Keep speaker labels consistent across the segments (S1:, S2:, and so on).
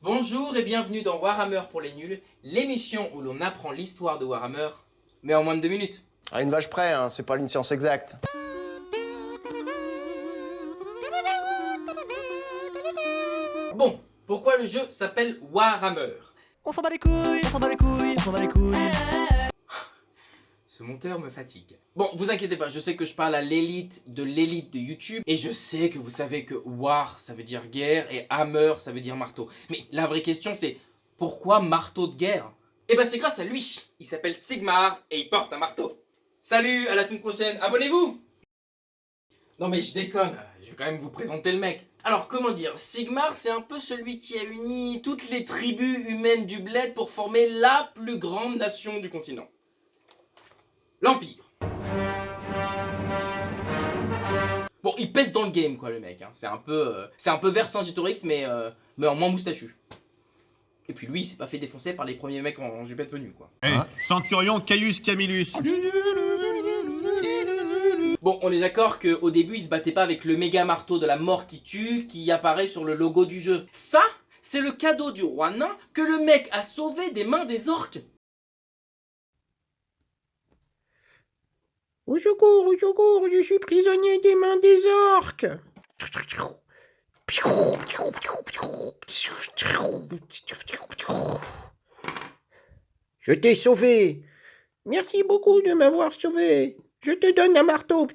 S1: Bonjour et bienvenue dans Warhammer pour les nuls, l'émission où l'on apprend l'histoire de Warhammer, mais en moins de 2 minutes.
S2: À une vache près, hein, c'est pas une science exacte.
S1: Bon, pourquoi le jeu s'appelle Warhammer?
S3: On s'en bat les couilles, on s'en bat les couilles, on s'en bat les couilles.
S1: Ce monteur me fatigue. Bon, vous inquiétez pas, je sais que je parle à l'élite de YouTube, et je sais que vous savez que War, ça veut dire guerre, et Hammer, ça veut dire marteau. Mais la vraie question c'est, pourquoi marteau de guerre? Eh ben c'est grâce à lui. Il s'appelle Sigmar, et il porte un marteau. Salut, à la semaine prochaine, abonnez-vous! Non mais je déconne, je vais quand même vous présenter le mec. Alors comment dire, Sigmar c'est un peu celui qui a uni toutes les tribus humaines du bled pour former la plus grande nation du continent. L'Empire. Bon, il pèse dans le game quoi le mec, hein. C'est un peu Vercingétorix mais en moins moustachu. Et puis lui il s'est pas fait défoncer par les premiers mecs en jupette venue quoi.
S4: Centurion Caius Camillus.
S1: Bon, on est d'accord qu'au début, il se battait pas avec le méga marteau de la mort qui tue qui apparaît sur le logo du jeu. Ça, c'est le cadeau du roi nain que le mec a sauvé des mains des orques.
S5: Au secours, je suis prisonnier des mains des orques. Je t'ai sauvé. Merci beaucoup de m'avoir sauvé. Je te donne un marteau.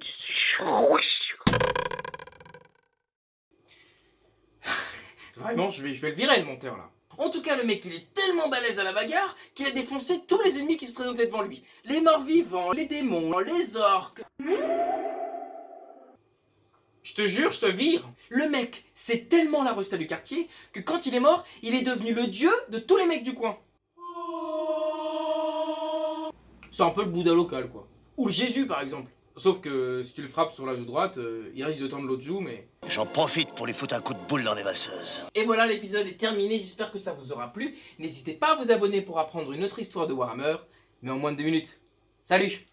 S1: Vraiment, je vais le virer le monteur là. En tout cas, le mec, il est tellement balèze à la bagarre qu'il a défoncé tous les ennemis qui se présentaient devant lui. Les morts vivants, les démons, les orques. Je te jure, je te vire. Le mec, c'est tellement la resta du quartier que quand il est mort, il est devenu le dieu de tous les mecs du coin. C'est un peu le Bouddha local quoi. Ou le Jésus par exemple. Sauf que si tu le frappes sur la joue droite, il risque de tendre l'autre joue mais...
S4: J'en profite pour lui foutre un coup de boule dans les valseuses.
S1: Et voilà, l'épisode est terminé, j'espère que ça vous aura plu. N'hésitez pas à vous abonner pour apprendre une autre histoire de Warhammer, mais en moins de 2 minutes. Salut!